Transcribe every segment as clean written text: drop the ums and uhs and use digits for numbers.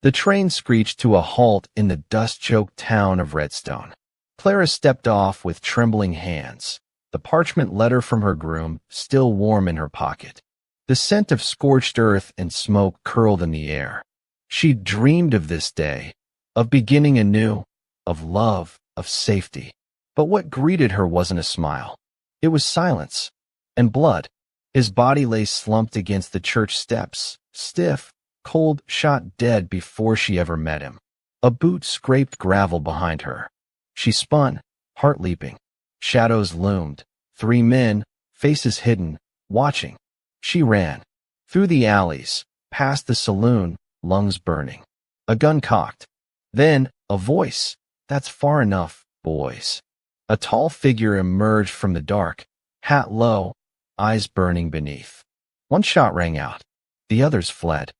The train screeched to a halt in the dust-choked town of Redstone. Clara stepped off with trembling hands, the parchment letter from her groom still warm in her pocket. The scent of scorched earth and smoke curled in the air. She'd dreamed of this day, of beginning anew, of love, of safety. But what greeted her wasn't a smile. It was silence and blood. His body lay slumped against the church steps, stiff, cold, shot dead before she ever met him. A boot scraped gravel behind her. She spun, heart leaping. Shadows loomed. 3 men, faces hidden, watching. She ran. Through the alleys, past the saloon, lungs burning. A gun cocked. Then, a voice. That's far enough, boys. A tall figure emerged from the dark, hat low, eyes burning beneath. One shot rang out. The others fled.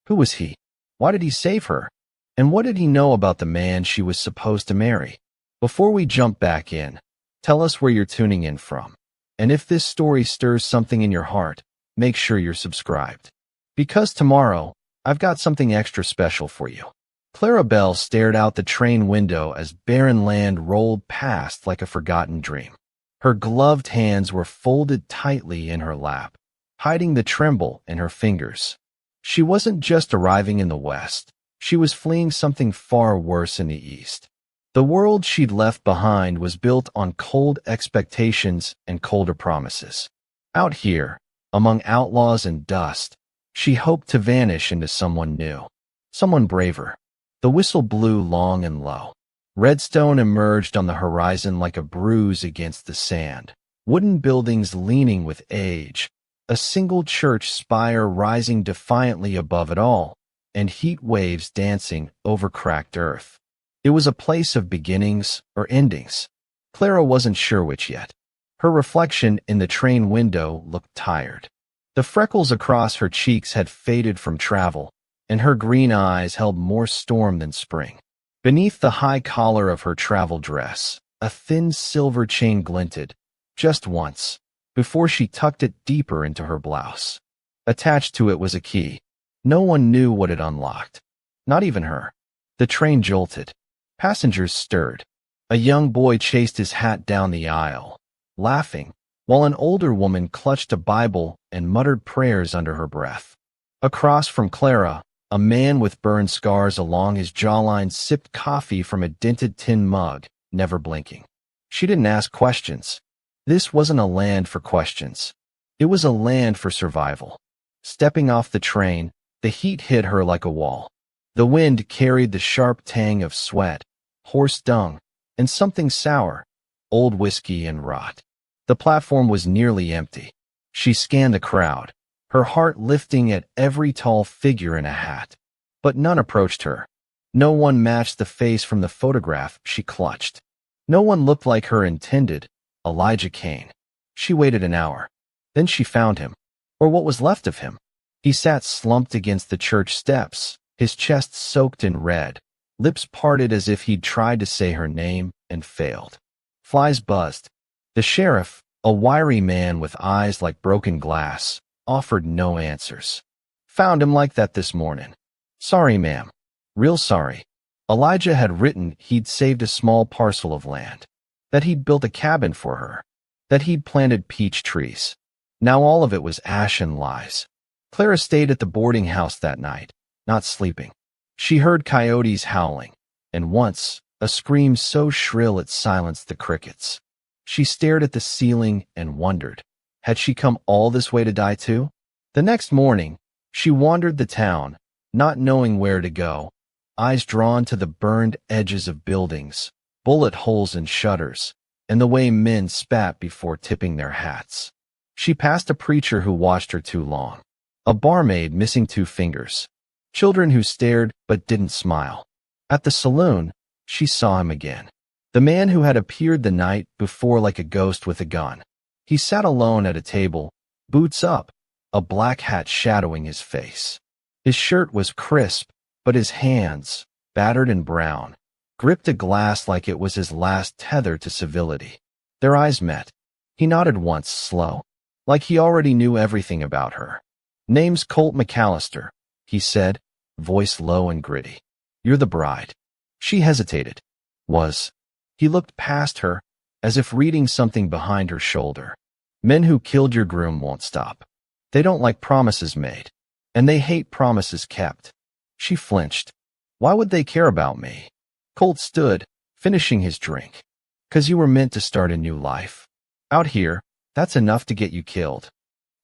Who was he? Why did he save her? And what did he know about the man she was supposed to marry? Before we jump back in, tell us where you're tuning in from. And if this story stirs something in your heart, make sure you're subscribed. Because tomorrow, I've got something extra special for you. Clara Bell stared out the train window as barren land rolled past like a forgotten dream. Her gloved hands were folded tightly in her lap, hiding the tremble in her fingers. She wasn't just arriving in the West. She was fleeing something far worse in the East. The world she'd left behind was built on cold expectations and colder promises. Out here, among outlaws and dust, she hoped to vanish into someone new, someone braver. The whistle blew long and low. Redstone emerged on the horizon like a bruise against the sand, wooden buildings leaning with age, a single church spire rising defiantly above it all, and heat waves dancing over cracked earth. It was a place of beginnings or endings. Clara wasn't sure which yet. Her reflection in the train window looked tired. The freckles across her cheeks had faded from travel, and her green eyes held more storm than spring. Beneath the high collar of her travel dress, a thin silver chain glinted, just once, before she tucked it deeper into her blouse. Attached to it was a key. No one knew what it unlocked. Not even her. The train jolted. Passengers stirred. A young boy chased his hat down the aisle, laughing, while an older woman clutched a Bible and muttered prayers under her breath. Across from Clara, a man with burned scars along his jawline sipped coffee from a dented tin mug, never blinking. She didn't ask questions. This wasn't a land for questions. It was a land for survival. Stepping off the train, the heat hit her like a wall. The wind carried the sharp tang of sweat, horse dung, and something sour, old whiskey and rot. The platform was nearly empty. She scanned the crowd, her heart lifting at every tall figure in a hat. But none approached her. No one matched the face from the photograph she clutched. No one looked like her intended, Elijah Kane. She waited an hour. Then she found him, or what was left of him. He sat slumped against the church steps, his chest soaked in red, lips parted as if he'd tried to say her name and failed. Flies buzzed. The sheriff, a wiry man with eyes like broken glass, offered no answers. Found him like that this morning. Sorry, ma'am. Real sorry. Elijah had written he'd saved a small parcel of land, that he'd built a cabin for her, that he'd planted peach trees. Now all of it was ash and lies. Clara stayed at the boarding house that night, not sleeping. She heard coyotes howling, and once, a scream so shrill it silenced the crickets. She stared at the ceiling and wondered, had she come all this way to die too? The next morning, she wandered the town, not knowing where to go, eyes drawn to the burned edges of buildings, bullet holes in shutters, and the way men spat before tipping their hats. She passed a preacher who watched her too long, a barmaid missing 2 fingers, children who stared but didn't smile. At the saloon, she saw him again. The man who had appeared the night before like a ghost with a gun. He sat alone at a table, boots up, a black hat shadowing his face. His shirt was crisp, but his hands, battered and brown, gripped a glass like it was his last tether to civility. Their eyes met. He nodded once, slow, like he already knew everything about her. Name's Colt McAllister, he said, voice low and gritty. You're the bride. She hesitated. Was. He looked past her, as if reading something behind her shoulder. Men who killed your groom won't stop. They don't like promises made, and they hate promises kept. She flinched. Why would they care about me? Colt stood, finishing his drink. 'Cause you were meant to start a new life. Out here, that's enough to get you killed.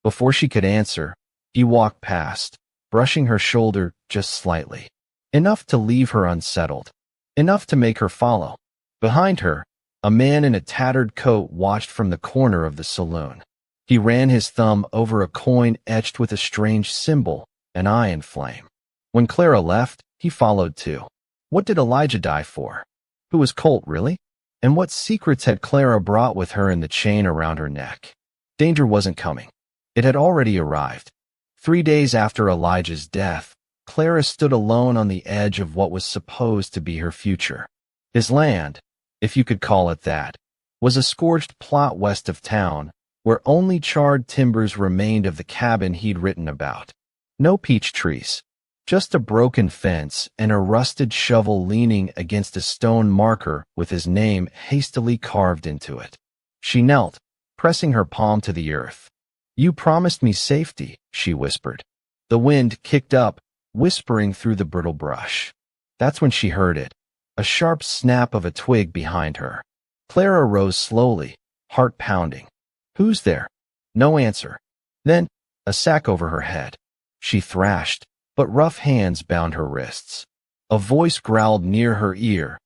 Before she could answer, he walked past, brushing her shoulder just slightly. Enough to leave her unsettled. Enough to make her follow. Behind her, a man in a tattered coat watched from the corner of the saloon. He ran his thumb over a coin etched with a strange symbol, an eye in flame. When Clara left, he followed too. What did Elijah die for? Who was Colt, really? And what secrets had Clara brought with her in the chain around her neck? Danger wasn't coming. It had already arrived. 3 days after Elijah's death, Clara stood alone on the edge of what was supposed to be her future. His land, if you could call it that, was a scorched plot west of town, where only charred timbers remained of the cabin he'd written about. No peach trees, just a broken fence and a rusted shovel leaning against a stone marker with his name hastily carved into it. She knelt, pressing her palm to the earth. You promised me safety, she whispered. The wind kicked up, whispering through the brittle brush. That's when she heard it, a sharp snap of a twig behind her. Clara rose slowly, heart pounding. Who's there? No answer. Then, a sack over her head. She thrashed, but rough hands bound her wrists. A voice growled near her ear.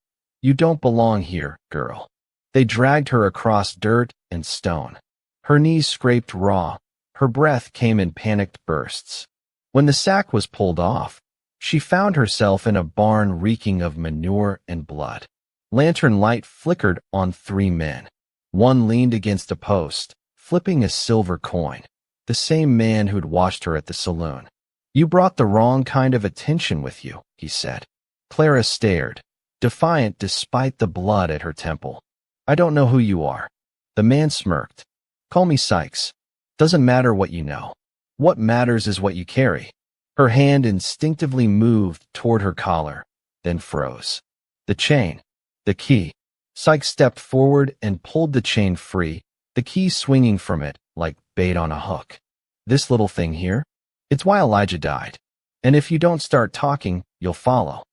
You don't belong here, girl. They dragged her across dirt and stone. Her knees scraped raw. Her breath came in panicked bursts. When the sack was pulled off, she found herself in a barn reeking of manure and blood. Lantern light flickered on 3 men. One leaned against a post, flipping a silver coin. The same man who'd watched her at the saloon. You brought the wrong kind of attention with you, he said. Clara stared, defiant despite the blood at her temple. I don't know who you are. The man smirked. Call me Sykes. Doesn't matter what you know. What matters is what you carry. Her hand instinctively moved toward her collar, then froze. The chain. The key. Sykes stepped forward and pulled the chain free, the key swinging from it like bait on a hook. This little thing here? It's why Elijah died. And if you don't start talking, you'll follow.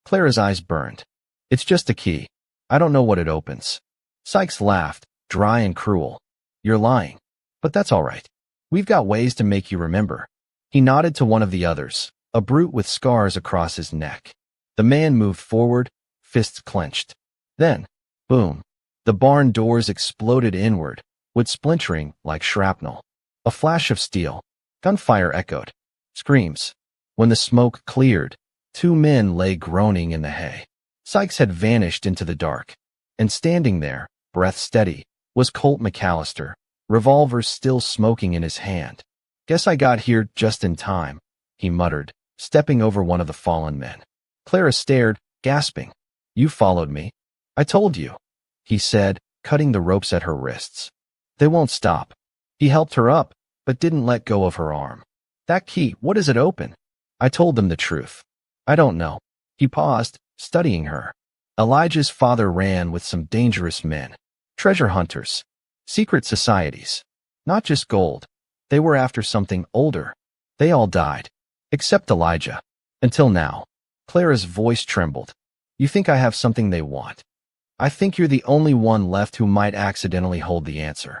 Clara's eyes burned. It's just a key. I don't know what it opens. Sykes laughed, dry and cruel. You're lying. But that's all right. We've got ways to make you remember. He nodded to one of the others, a brute with scars across his neck. The man moved forward, fists clenched. Then, boom, the barn doors exploded inward, wood splintering like shrapnel. A flash of steel. Gunfire echoed. Screams. When the smoke cleared, 2 men lay groaning in the hay. Sykes had vanished into the dark. And standing there, breath steady, was Colt McAllister, revolver still smoking in his hand. Guess I got here just in time, he muttered, stepping over one of the fallen men. Clara stared, gasping. You followed me. I told you, he said, cutting the ropes at her wrists. They won't stop. He helped her up, but didn't let go of her arm. That key, what does it open? I told them the truth. I don't know. He paused, studying her. Elijah's father ran with some dangerous men. Treasure hunters. Secret societies. Not just gold. They were after something older. They all died. Except Elijah. Until now. Clara's voice trembled. You think I have something they want? I think you're the only one left who might accidentally hold the answer.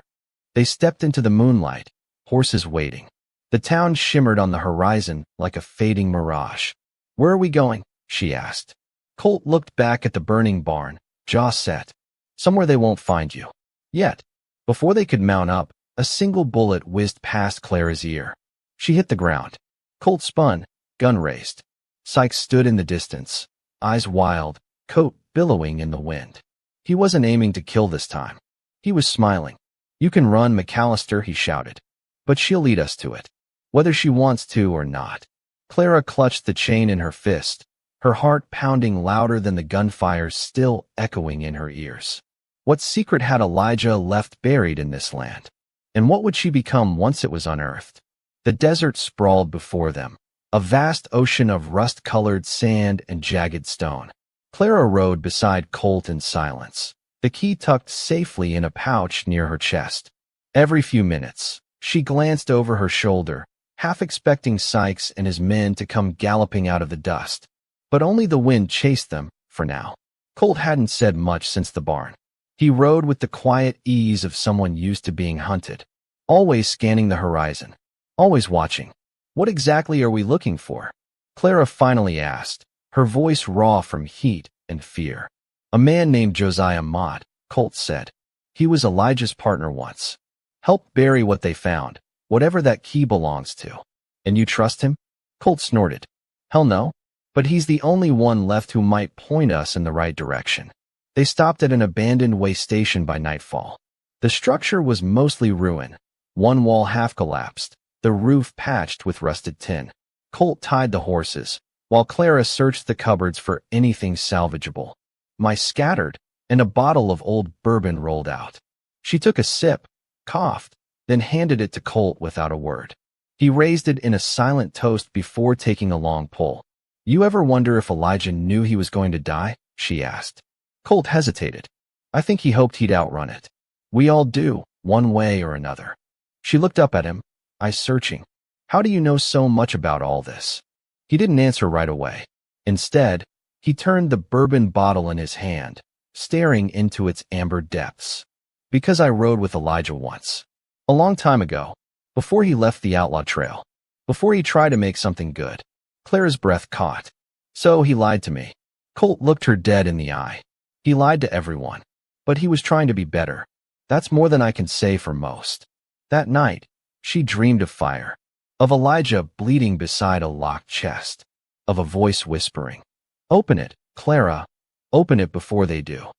They stepped into the moonlight, horses waiting. The town shimmered on the horizon like a fading mirage. Where are we going? She asked. Colt looked back at the burning barn, jaw set. Somewhere they won't find you. Yet. Before they could mount up, a single bullet whizzed past Clara's ear. She hit the ground. Colt spun, gun raised. Sykes stood in the distance, eyes wild, coat billowing in the wind. He wasn't aiming to kill this time. He was smiling. You can run, McAllister, he shouted. But she'll lead us to it. Whether she wants to or not. Clara clutched the chain in her fist, her heart pounding louder than the gunfire still echoing in her ears. What secret had Elijah left buried in this land? And what would she become once it was unearthed? The desert sprawled before them, a vast ocean of rust-colored sand and jagged stone. Clara rode beside Colt in silence, the key tucked safely in a pouch near her chest. Every few minutes, she glanced over her shoulder, half expecting Sykes and his men to come galloping out of the dust. But only the wind chased them, for now. Colt hadn't said much since the barn. He rode with the quiet ease of someone used to being hunted, always scanning the horizon, always watching. "What exactly are we looking for?" Clara finally asked, her voice raw from heat and fear. "A man named Josiah Mott," Colt said. "He was Elijah's partner once. Helped bury what they found, whatever that key belongs to." "And you trust him?" Colt snorted. "Hell no. But he's the only one left who might point us in the right direction." They stopped at an abandoned way station by nightfall. The structure was mostly ruin, one wall half collapsed, the roof patched with rusted tin. Colt tied the horses, while Clara searched the cupboards for anything salvageable. Mice scattered, and a bottle of old bourbon rolled out. She took a sip, coughed, then handed it to Colt without a word. He raised it in a silent toast before taking a long pull. "You ever wonder if Elijah knew he was going to die?" she asked. Colt hesitated. "I think he hoped he'd outrun it. We all do, one way or another." She looked up at him, eyes searching. "How do you know so much about all this?" He didn't answer right away. Instead, he turned the bourbon bottle in his hand, staring into its amber depths. "Because I rode with Elijah once. A long time ago, before he left the outlaw trail. Before he tried to make something good." Clara's breath caught. "So he lied to me." Colt looked her dead in the eye. "He lied to everyone. But he was trying to be better. That's more than I can say for most." That night, she dreamed of fire, of Elijah bleeding beside a locked chest, of a voice whispering, "Open it, Clara, open it before they do."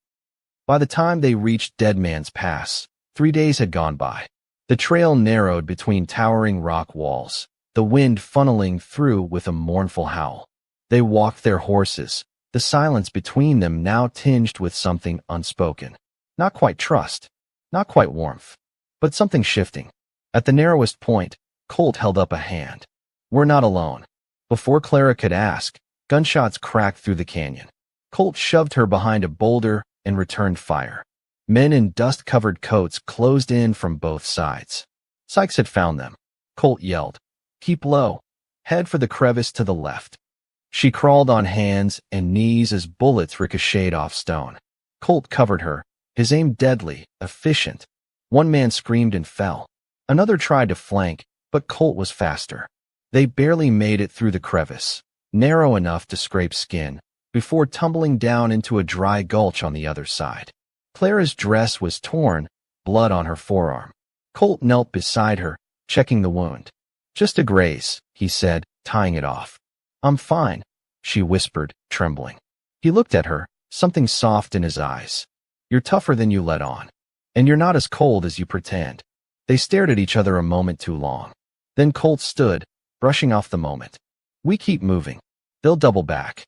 By the time they reached Dead Man's Pass, 3 days had gone by. The trail narrowed between towering rock walls, the wind funneling through with a mournful howl. They walked their horses, the silence between them now tinged with something unspoken. Not quite trust, not quite warmth, but something shifting. At the narrowest point, Colt held up a hand. "We're not alone." Before Clara could ask, gunshots cracked through the canyon. Colt shoved her behind a boulder and returned fire. Men in dust-covered coats closed in from both sides. Sykes had found them. Colt yelled, "Keep low. Head for the crevice to the left." She crawled on hands and knees as bullets ricocheted off stone. Colt covered her, his aim deadly, efficient. One man screamed and fell. Another tried to flank, but Colt was faster. They barely made it through the crevice, narrow enough to scrape skin, before tumbling down into a dry gulch on the other side. Clara's dress was torn, blood on her forearm. Colt knelt beside her, checking the wound. "Just a graze," he said, tying it off. "I'm fine," she whispered, trembling. He looked at her, something soft in his eyes. "You're tougher than you let on. And you're not as cold as you pretend." They stared at each other a moment too long. Then Colt stood, brushing off the moment. "We keep moving. They'll double back."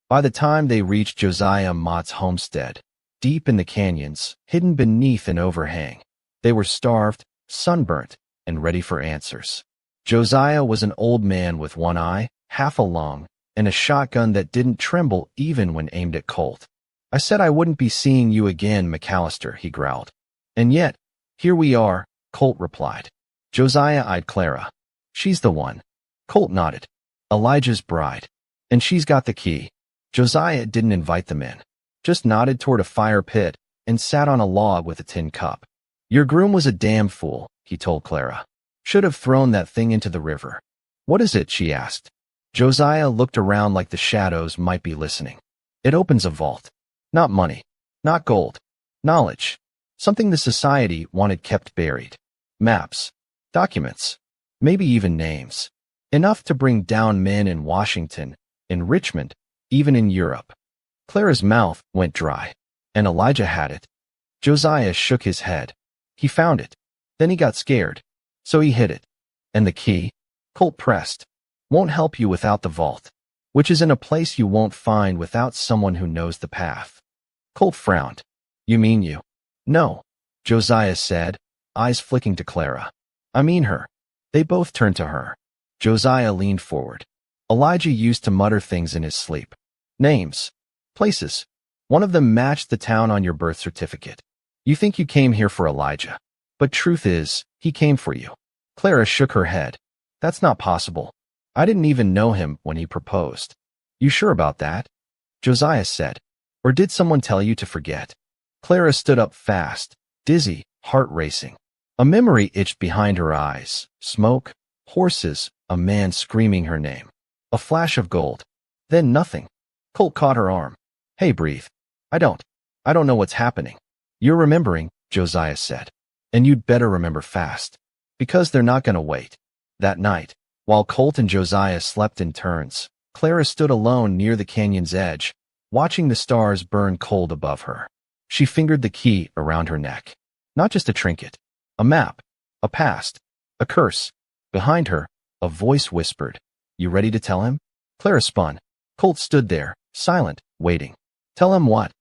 By the time they reached Josiah Mott's homestead, deep in the canyons, hidden beneath an overhang, they were starved, sunburnt, and ready for answers. Josiah was an old man with one eye, half a lung, and a shotgun that didn't tremble even when aimed at Colt. "I said I wouldn't be seeing you again, McAllister," he growled. "And yet, here we are," Colt replied. Josiah eyed Clara. "She's the one." Colt nodded. "Elijah's bride. And she's got the key." Josiah didn't invite them in, just nodded toward a fire pit and sat on a log with a tin cup. "Your groom was a damn fool," he told Clara. "Should have thrown that thing into the river." "What is it?" she asked. Josiah looked around like the shadows might be listening. "It opens a vault. Not money. Not gold. Knowledge. Something the society wanted kept buried. Maps. Documents. Maybe even names. Enough to bring down men in Washington, in Richmond, even in Europe." Clara's mouth went dry. "And Elijah had it." Josiah shook his head. "He found it. Then he got scared. So he hid it." "And the key?" Colt pressed. "Won't help you without the vault, which is in a place you won't find without someone who knows the path." Colt frowned. "You mean you?" "No," Josiah said, eyes flicking to Clara. "I mean her." They both turned to her. Josiah leaned forward. Elijah used to mutter things in his sleep. Names. Places. One of them matched the town on your birth certificate. You think you came here for Elijah. But truth is, he came for you. Clara shook her head. That's not possible. I didn't even know him when he proposed. You sure about that? Josiah said. Or did someone tell you to forget? Clara stood up fast, dizzy, heart racing. A memory itched behind her eyes. Smoke, horses, a man screaming her name. A flash of gold. Then nothing. Colt caught her arm. Hey, breathe. I don't know what's happening. You're remembering, Josiah said. And you'd better remember fast. Because they're not gonna wait. That night, while Colt and Josiah slept in turns, Clara stood alone near the canyon's edge, watching the stars burn cold above her. She fingered the key around her neck. Not just a trinket. A map. A past. A curse. Behind her, a voice whispered. You ready to tell him? Clara spun. Colt stood there, silent, waiting. Tell him what?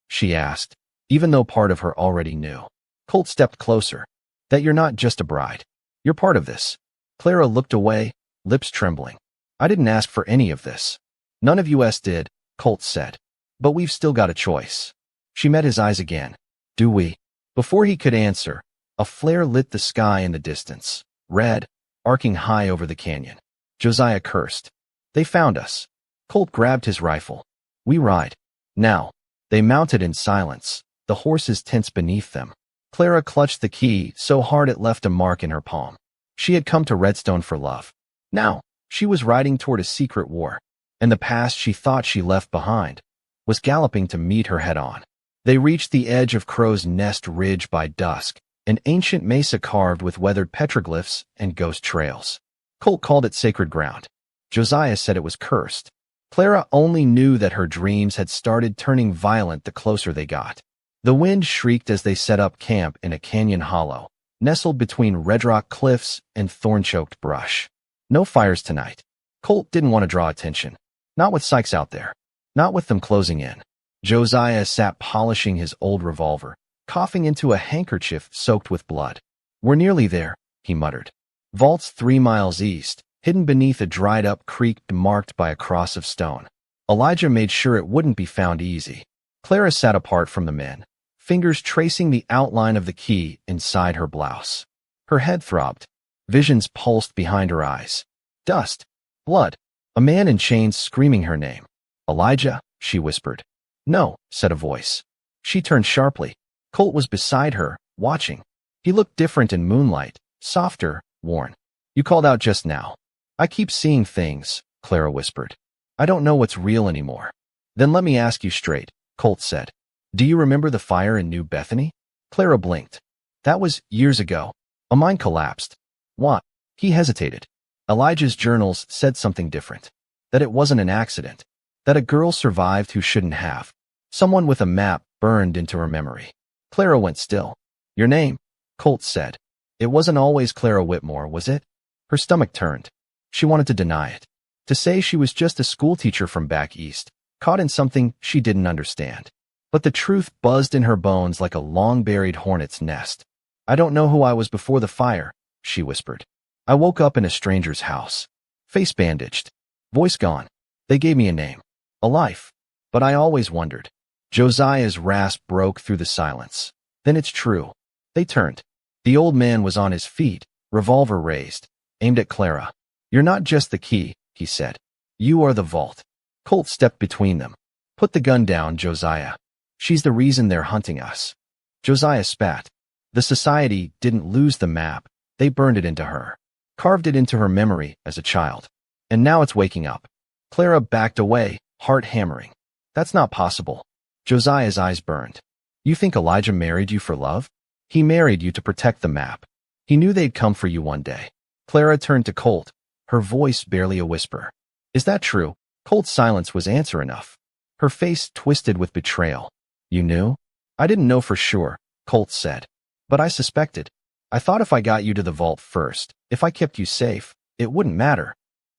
She asked, even though part of her already knew. Colt stepped closer. That you're not just a bride. You're part of this. Clara looked away, lips trembling. I didn't ask for any of this. None of us did, Colt said. But we've still got a choice. She met his eyes again. Do we? Before he could answer, a flare lit the sky in the distance, red, arcing high over the canyon. Josiah cursed. They found us. Colt grabbed his rifle. We ride. Now. They mounted in silence, the horses tense beneath them. Clara clutched the key so hard it left a mark in her palm. She had come to Redstone for love. Now, she was riding toward a secret war, and the past she thought she left behind was galloping to meet her head-on. They reached the edge of Crow's Nest Ridge by dusk, an ancient mesa carved with weathered petroglyphs and ghost trails. Colt called it sacred ground. Josiah said it was cursed. Clara only knew that her dreams had started turning violent the closer they got. The wind shrieked as they set up camp in a canyon hollow, nestled between red rock cliffs and thorn-choked brush. No fires tonight. Colt didn't want to draw attention. Not with Sykes out there. Not with them closing in. Josiah sat polishing his old revolver, coughing into a handkerchief soaked with blood. We're nearly there, he muttered. Vaults 3 miles east, hidden beneath a dried-up creek marked by a cross of stone. Elijah made sure it wouldn't be found easy. Clara sat apart from the men, fingers tracing the outline of the key inside her blouse. Her head throbbed. Visions pulsed behind her eyes. Dust. Blood. A man in chains screaming her name. Elijah, she whispered. No, said a voice. She turned sharply. Colt was beside her, watching. He looked different in moonlight, softer, worn. You called out just now. I keep seeing things, Clara whispered. I don't know what's real anymore. Then let me ask you straight, Colt said. Do you remember the fire in New Bethany? Clara blinked. That was years ago. A mine collapsed. What? He hesitated. Elijah's journals said something different. That it wasn't an accident. That a girl survived who shouldn't have. Someone with a map burned into her memory. Clara went still. Your name? Colt said. It wasn't always Clara Whitmore, was it? Her stomach turned. She wanted to deny it. To say she was just a schoolteacher from back east, caught in something she didn't understand. But the truth buzzed in her bones like a long-buried hornet's nest. I don't know who I was before the fire, she whispered. I woke up in a stranger's house. Face bandaged. Voice gone. They gave me a name. A life. But I always wondered. Josiah's rasp broke through the silence. Then it's true. They turned. The old man was on his feet, revolver raised, aimed at Clara. You're not just the key, he said. You are the vault. Colt stepped between them. Put the gun down, Josiah. She's the reason they're hunting us. Josiah spat. The society didn't lose the map. They burned it into her. Carved it into her memory as a child. And now it's waking up. Clara backed away, heart hammering. That's not possible. Josiah's eyes burned. You think Elijah married you for love? He married you to protect the map. He knew they'd come for you one day. Clara turned to Colt, her voice barely a whisper. Is that true? Colt's silence was answer enough. Her face twisted with betrayal. You knew? I didn't know for sure, Colt said. But I suspected. I thought if I got you to the vault first, if I kept you safe, it wouldn't matter.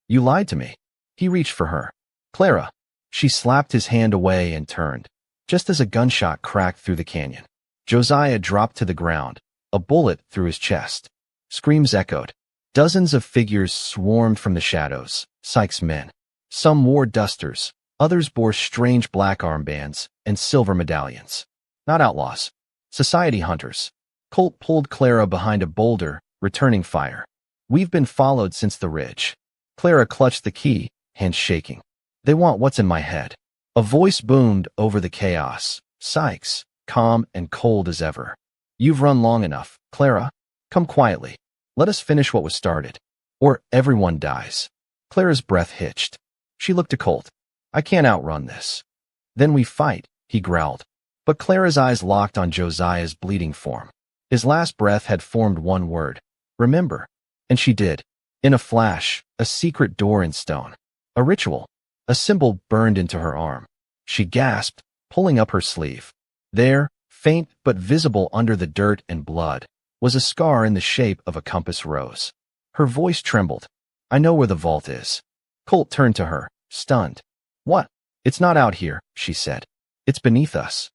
You lied to me. He reached for her. Clara. She slapped his hand away and turned, just as a gunshot cracked through the canyon. Josiah dropped to the ground, a bullet through his chest. Screams echoed. Dozens of figures swarmed from the shadows, Sykes' men. Some wore dusters, others bore strange black armbands and silver medallions. Not outlaws. Society hunters. Colt pulled Clara behind a boulder, returning fire. We've been followed since the ridge. Clara clutched the key, hands shaking. They want what's in my head. A voice boomed over the chaos. Sykes, calm and cold as ever. You've run long enough, Clara. Come quietly. Let us finish what was started. Or everyone dies. Clara's breath hitched. She looked to Colt. I can't outrun this. Then we fight, he growled. But Clara's eyes locked on Josiah's bleeding form. His last breath had formed one word. Remember. And she did. In a flash, a secret door in stone. A ritual. A symbol burned into her arm. She gasped, pulling up her sleeve. There, faint but visible under the dirt and blood, was a scar in the shape of a compass rose. Her voice trembled. I know where the vault is. Colt turned to her, stunned. What? It's not out here, she said. It's beneath us.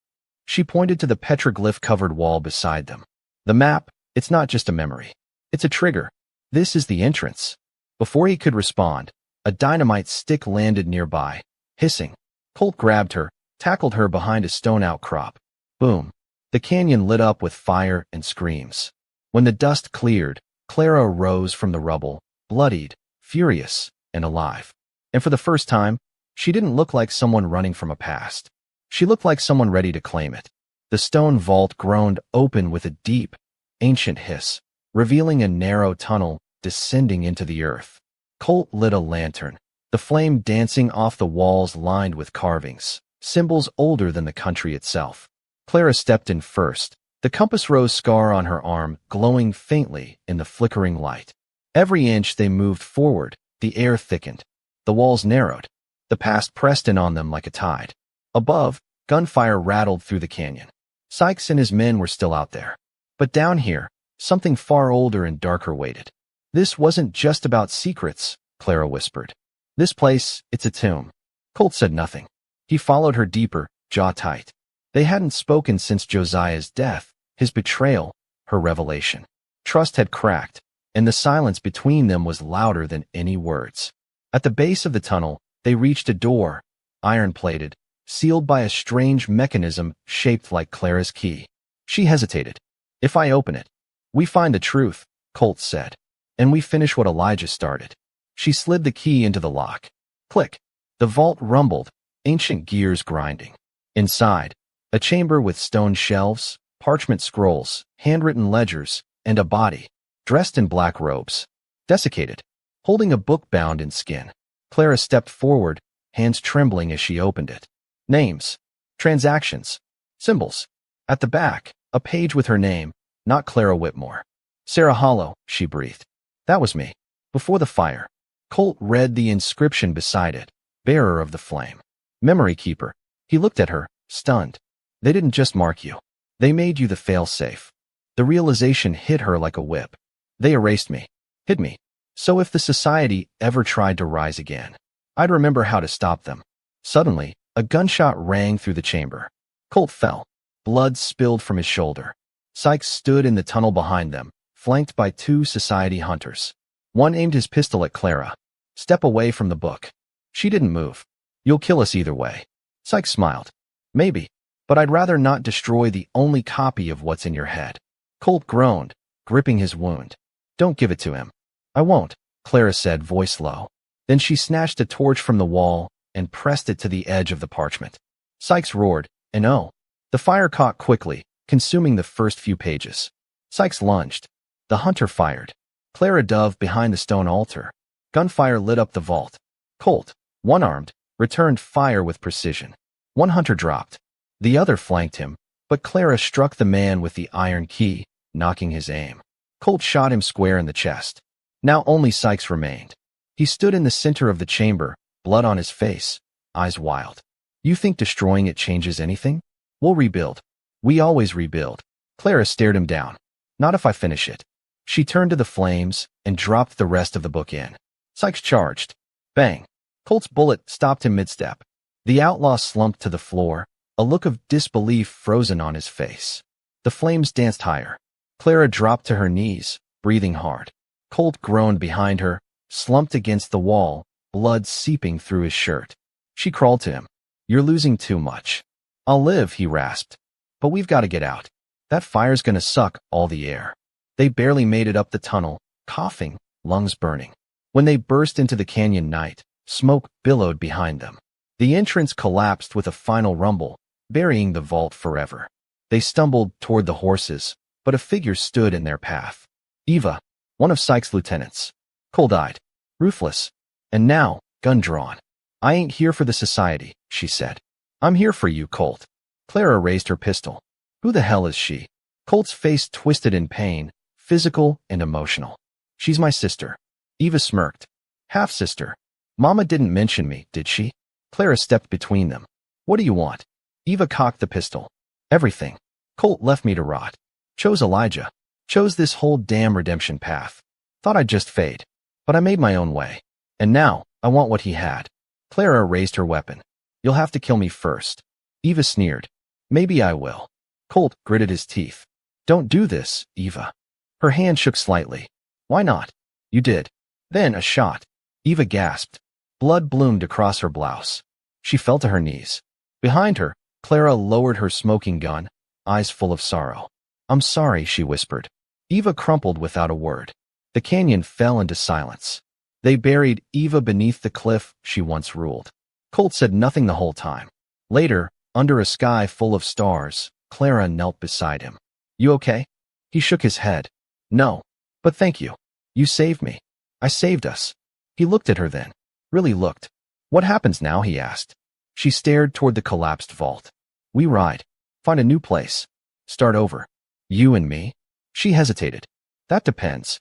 She pointed to the petroglyph-covered wall beside them. The map, it's not just a memory. It's a trigger. This is the entrance. Before he could respond, a dynamite stick landed nearby, hissing. Colt grabbed her, tackled her behind a stone outcrop. Boom. The canyon lit up with fire and screams. When the dust cleared, Clara rose from the rubble, bloodied, furious, and alive. And for the first time, she didn't look like someone running from a past. She looked like someone ready to claim it. The stone vault groaned open with a deep, ancient hiss, revealing a narrow tunnel descending into the earth. Colt lit a lantern, the flame dancing off the walls lined with carvings, symbols older than the country itself. Clara stepped in first, the compass rose scar on her arm glowing faintly in the flickering light. Every inch they moved forward, the air thickened. The walls narrowed. The past pressed in on them like a tide. Above, gunfire rattled through the canyon. Sykes and his men were still out there. But down here, something far older and darker waited. This wasn't just about secrets, Clara whispered. This place, it's a tomb. Colt said nothing. He followed her deeper, jaw tight. They hadn't spoken since Josiah's death, his betrayal, her revelation. Trust had cracked, and the silence between them was louder than any words. At the base of the tunnel, they reached a door, iron-plated, sealed by a strange mechanism shaped like Clara's key. She hesitated. If I open it, we find the truth, Colt said, and we finish what Elijah started. She slid the key into the lock. Click. The vault rumbled, ancient gears grinding. Inside, a chamber with stone shelves, parchment scrolls, handwritten ledgers, and a body, dressed in black robes. Desiccated, holding a book bound in skin. Clara stepped forward, hands trembling as she opened it. Names, transactions, symbols. At the back, a page with her name, not Clara Whitmore. Sarah Hollow, she breathed. That was me. Before the fire. Colt read the inscription beside it, bearer of the flame. Memory keeper. He looked at her, stunned. They didn't just mark you. They made you the fail-safe. The realization hit her like a whip. They erased me, hid me. So if the society ever tried to rise again, I'd remember how to stop them. Suddenly, a gunshot rang through the chamber. Colt fell. Blood spilled from his shoulder. Sykes stood in the tunnel behind them, flanked by two society hunters. One aimed his pistol at Clara. Step away from the book. She didn't move. You'll kill us either way. Sykes smiled. Maybe, but I'd rather not destroy the only copy of what's in your head. Colt groaned, gripping his wound. Don't give it to him. I won't, Clara said, voice low. Then she snatched a torch from the wall and pressed it to the edge of the parchment. Sykes roared, and oh. The fire caught quickly, consuming the first few pages. Sykes lunged. The hunter fired. Clara dove behind the stone altar. Gunfire lit up the vault. Colt, one-armed, returned fire with precision. One hunter dropped. The other flanked him, but Clara struck the man with the iron key, knocking his aim. Colt shot him square in the chest. Now only Sykes remained. He stood in the center of the chamber, blood on his face, eyes wild. You think destroying it changes anything? We'll rebuild. We always rebuild. Clara stared him down. Not if I finish it. She turned to the flames and dropped the rest of the book in. Sykes charged. Bang. Colt's bullet stopped him mid-step. The outlaw slumped to the floor, a look of disbelief frozen on his face. The flames danced higher. Clara dropped to her knees, breathing hard. Colt groaned behind her, slumped against the wall, blood seeping through his shirt. She crawled to him. "You're losing too much." "I'll live," he rasped. "But we've got to get out. That fire's gonna suck all the air." They barely made it up the tunnel, coughing, lungs burning. When they burst into the canyon night, smoke billowed behind them. The entrance collapsed with a final rumble, burying the vault forever. They stumbled toward the horses, but a figure stood in their path. Eva, one of Sykes' lieutenants. Cold-eyed, ruthless, and now, gun drawn. "I ain't here for the society," she said. "I'm here for you, Colt." Clara raised her pistol. "Who the hell is she?" Colt's face twisted in pain, physical and emotional. "She's my sister." Eva smirked. "Half-sister. Mama didn't mention me, did she?" Clara stepped between them. "What do you want?" Eva cocked the pistol. "Everything. Colt left me to rot. Chose Elijah. Chose this whole damn redemption path. Thought I'd just fade. But I made my own way. And now, I want what he had." Clara raised her weapon. "You'll have to kill me first." Eva sneered. "Maybe I will." Colt gritted his teeth. "Don't do this, Eva." Her hand shook slightly. "Why not?" "You did." Then a shot. Eva gasped. Blood bloomed across her blouse. She fell to her knees. Behind her, Clara lowered her smoking gun, eyes full of sorrow. "I'm sorry," she whispered. Eva crumpled without a word. The canyon fell into silence. They buried Eva beneath the cliff she once ruled. Colt said nothing the whole time. Later, under a sky full of stars, Clara knelt beside him. "You okay?" He shook his head. "No. But thank you. You saved me. I saved us." He looked at her then. Really looked. "What happens now?" he asked. She stared toward the collapsed vault. "We ride. Find a new place. Start over. You and me?" She hesitated. "That depends."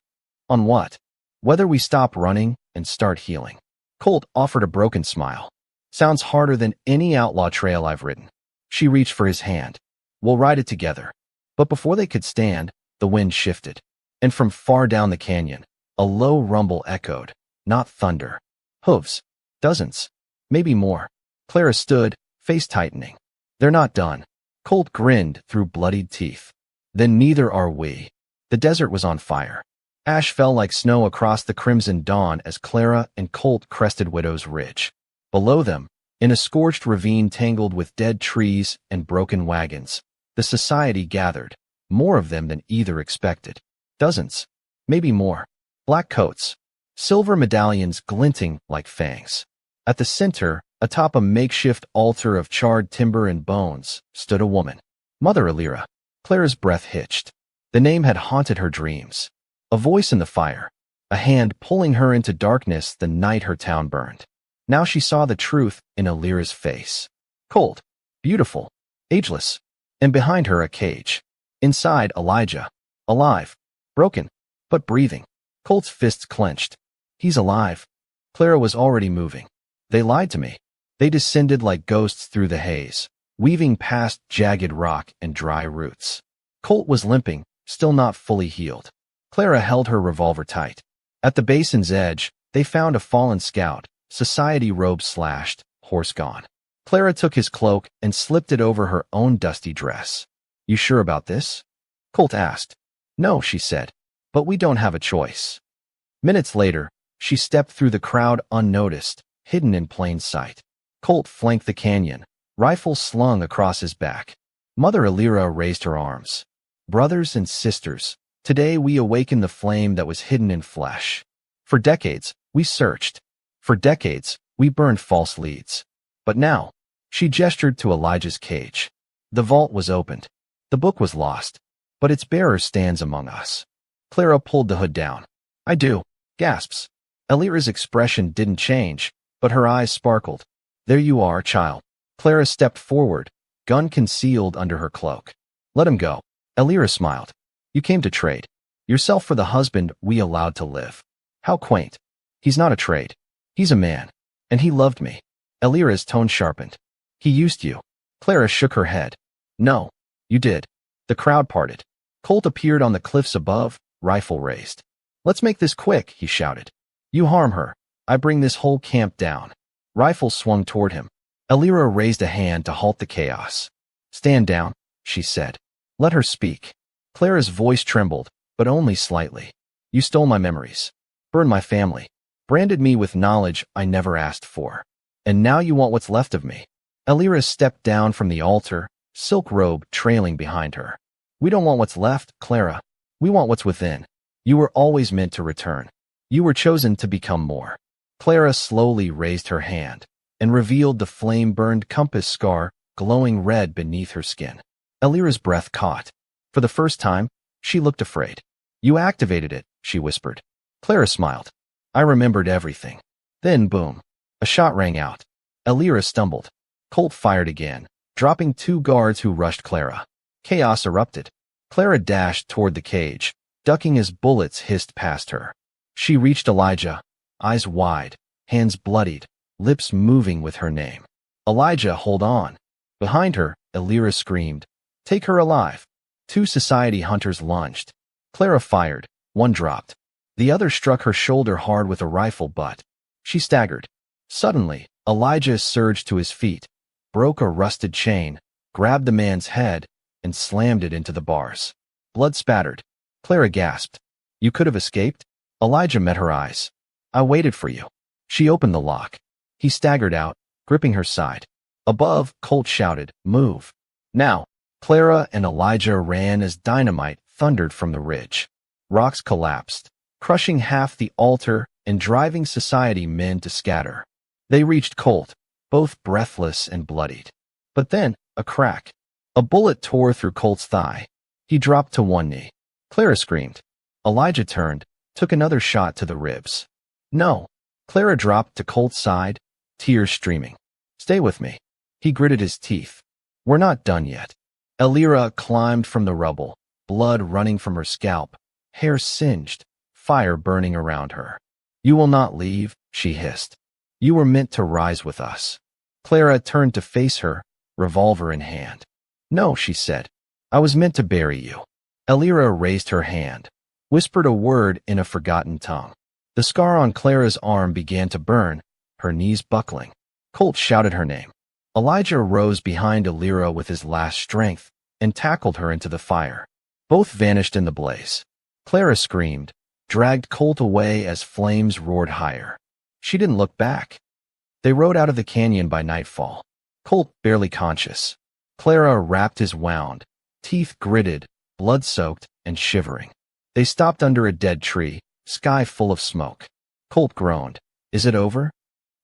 "On what?" "Whether we stop running and start healing." Colt offered a broken smile. "Sounds harder than any outlaw trail I've ridden." She reached for his hand. "We'll ride it together." But before they could stand, the wind shifted. And from far down the canyon, a low rumble echoed. Not thunder. Hooves. Dozens. Maybe more. Clara stood, face tightening. "They're not done." Colt grinned through bloodied teeth. "Then neither are we." The desert was on fire. Ash fell like snow across the crimson dawn as Clara and Colt crested Widow's Ridge. Below them, in a scorched ravine tangled with dead trees and broken wagons, the society gathered, more of them than either expected. Dozens. Maybe more. Black coats. Silver medallions glinting like fangs. At the center, atop a makeshift altar of charred timber and bones, stood a woman. Mother Alira. Clara's breath hitched. The name had haunted her dreams. A voice in the fire. A hand pulling her into darkness the night her town burned. Now she saw the truth in Alira's face. Cold. Beautiful. Ageless. And behind her a cage. Inside Elijah. Alive. Broken. But breathing. Colt's fists clenched. "He's alive." Clara was already moving. "They lied to me." They descended like ghosts through the haze, weaving past jagged rock and dry roots. Colt was limping, still not fully healed. Clara held her revolver tight. At the basin's edge, they found a fallen scout, society robe slashed, horse gone. Clara took his cloak and slipped it over her own dusty dress. "You sure about this?" Colt asked. "No," she said, "but we don't have a choice." Minutes later, she stepped through the crowd unnoticed, hidden in plain sight. Colt flanked the canyon, rifle slung across his back. Mother Alira raised her arms. "Brothers and sisters, today we awaken the flame that was hidden in flesh. For decades, we searched. For decades, we burned false leads. But now," she gestured to Elijah's cage. "The vault was opened. The book was lost. But its bearer stands among us." Clara pulled the hood down. "I do." Gasps. Alira's expression didn't change, but her eyes sparkled. "There you are, child." Clara stepped forward, gun concealed under her cloak. "Let him go." Alira smiled. "You came to trade. Yourself for the husband we allowed to live." How quaint. "He's not a trade. He's a man. And he loved me." Alira's tone sharpened. "He used you." Clara shook her head. "No. You did." The crowd parted. Colt appeared on the cliffs above, rifle raised. "Let's make this quick," he shouted. "You harm her. I bring this whole camp down." Rifle swung toward him. Alira raised a hand to halt the chaos. "Stand down," she said. "Let her speak." Clara's voice trembled, but only slightly. "You stole my memories. Burned my family. Branded me with knowledge I never asked for. And now you want what's left of me. Elira stepped down from the altar, silk robe trailing behind her. We don't want what's left, Clara. We want what's within. You were always meant to return. You were chosen to become more. Clara slowly raised her hand and revealed the flame-burned compass scar glowing red beneath her skin. Elira's breath caught. For the first time, she looked afraid. You activated it, she whispered. Clara smiled. I remembered everything. Then, boom. A shot rang out. Elira stumbled. Colt fired again, dropping 2 guards who rushed Clara. Chaos erupted. Clara dashed toward the cage, ducking as bullets hissed past her. She reached Elijah, eyes wide, hands bloodied, lips moving with her name. Elijah, hold on. Behind her, Elira screamed. Take her alive. 2 society hunters lunged. Clara fired. 1 dropped. The other struck her shoulder hard with a rifle butt. She staggered. Suddenly, Elijah surged to his feet, broke a rusted chain, grabbed the man's head, and slammed it into the bars. Blood spattered. Clara gasped. You could have escaped? Elijah met her eyes. I waited for you. She opened the lock. He staggered out, gripping her side. Above, Colt shouted, Move. Now. Clara and Elijah ran as dynamite thundered from the ridge. Rocks collapsed, crushing half the altar and driving society men to scatter. They reached Colt, both breathless and bloodied. But then, a crack. A bullet tore through Colt's thigh. He dropped to 1 knee. Clara screamed. Elijah turned, took another shot to the ribs. No. Clara dropped to Colt's side, tears streaming. Stay with me. He gritted his teeth. We're not done yet. Elira climbed from the rubble, blood running from her scalp, hair singed, fire burning around her. You will not leave, she hissed. You were meant to rise with us. Clara turned to face her, revolver in hand. No, she said. I was meant to bury you. Elira raised her hand, whispered a word in a forgotten tongue. The scar on Clara's arm began to burn, her knees buckling. Colt shouted her name. Elijah rose behind Elira with his last strength and tackled her into the fire. Both vanished in the blaze. Clara screamed, dragged Colt away as flames roared higher. She didn't look back. They rode out of the canyon by nightfall. Colt barely conscious. Clara wrapped his wound, teeth gritted, blood-soaked, and shivering. They stopped under a dead tree, sky full of smoke. Colt groaned. Is it over?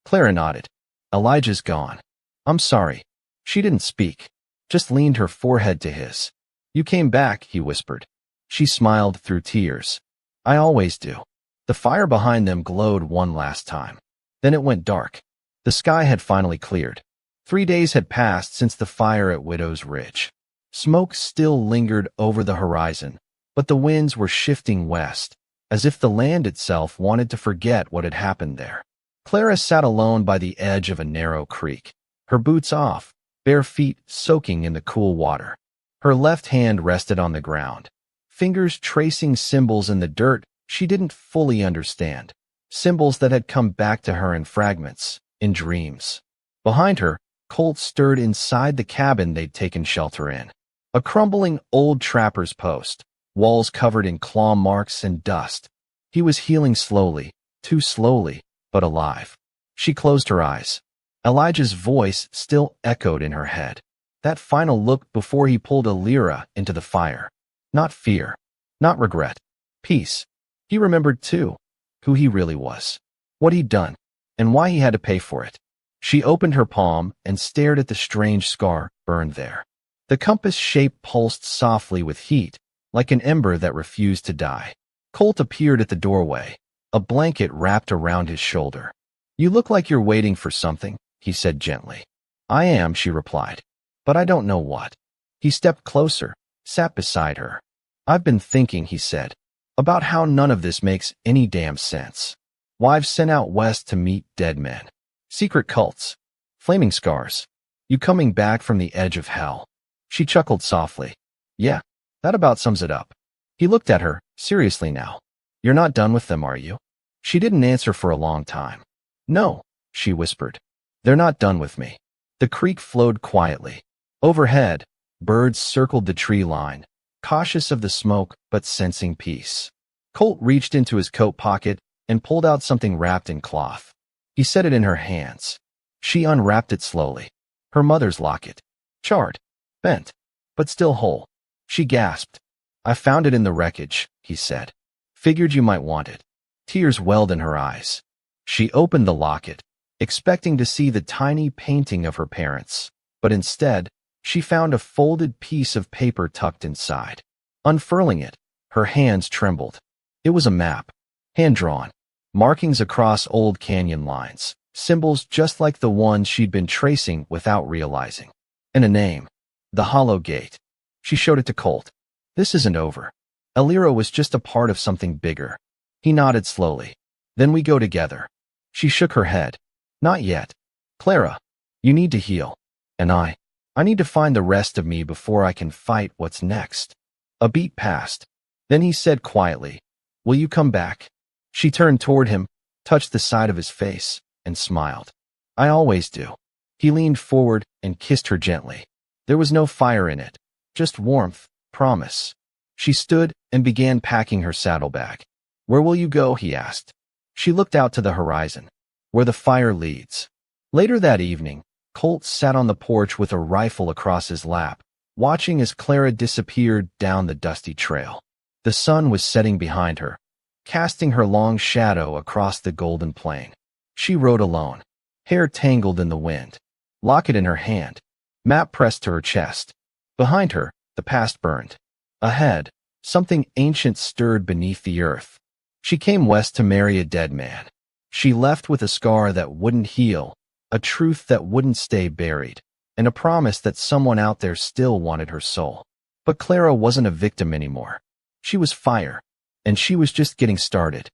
Clara nodded. Elijah's gone. I'm sorry. She didn't speak, just leaned her forehead to his. You came back, he whispered. She smiled through tears. I always do. The fire behind them glowed one last time. Then it went dark. The sky had finally cleared. 3 days had passed since the fire at Widow's Ridge. Smoke still lingered over the horizon, but the winds were shifting west, as if the land itself wanted to forget what had happened there. Clara sat alone by the edge of a narrow creek, her boots off, bare feet soaking in the cool water. Her left hand rested on the ground, fingers tracing symbols in the dirt she didn't fully understand, symbols that had come back to her in fragments, in dreams. Behind her, Colt stirred inside the cabin they'd taken shelter in. A crumbling old trapper's post, walls covered in claw marks and dust. He was healing slowly, too slowly, but alive. She closed her eyes. Elijah's voice still echoed in her head. That final look before he pulled Elira into the fire. Not fear, not regret, peace. He remembered, too, who he really was, what he'd done, and why he had to pay for it. She opened her palm and stared at the strange scar burned there. The compass shape pulsed softly with heat, like an ember that refused to die. Colt appeared at the doorway, a blanket wrapped around his shoulder. You look like you're waiting for something, he said gently. I am, she replied, but I don't know what. He stepped closer, sat beside her. I've been thinking, he said, about how none of this makes any damn sense. Wives sent out west to meet dead men. Secret cults. Flaming scars. You coming back from the edge of hell. She chuckled softly. Yeah, that about sums it up. He looked at her, seriously now. You're not done with them, are you? She didn't answer for a long time. No, she whispered. They're not done with me. The creek flowed quietly. Overhead, birds circled the tree line, cautious of the smoke but sensing peace. Colt reached into his coat pocket, and pulled out something wrapped in cloth. He set it in her hands. She unwrapped it slowly. Her mother's locket. Charred, bent, but still whole. She gasped. "I found it in the wreckage," he said. "Figured you might want it." Tears welled in her eyes. She opened the locket, expecting to see the tiny painting of her parents, but instead, she found a folded piece of paper tucked inside. Unfurling it, her hands trembled. It was a map, hand-drawn, markings across old canyon lines, symbols just like the ones she'd been tracing without realizing. And a name, the Hollow Gate. She showed it to Colt. "This isn't over. Elira was just a part of something bigger." He nodded slowly. "Then we go together." She shook her head. "Not yet. Clara, you need to heal. And I need to find the rest of me before I can fight what's next." A beat passed. Then he said quietly, "Will you come back?" She turned toward him, touched the side of his face, and smiled. "I always do." He leaned forward and kissed her gently. There was no fire in it, just warmth, promise. She stood and began packing her saddlebag. "Where will you go?" he asked. She looked out to the horizon, where the fire leads. Later that evening, Colt sat on the porch with a rifle across his lap, watching as Clara disappeared down the dusty trail. The sun was setting behind her, casting her long shadow across the golden plain. She rode alone, hair tangled in the wind, locket in her hand, map pressed to her chest. Behind her, the past burned. Ahead, something ancient stirred beneath the earth. She came west to marry a dead man. She left with a scar that wouldn't heal, a truth that wouldn't stay buried, and a promise that someone out there still wanted her soul. But Clara wasn't a victim anymore. She was fire, and she was just getting started.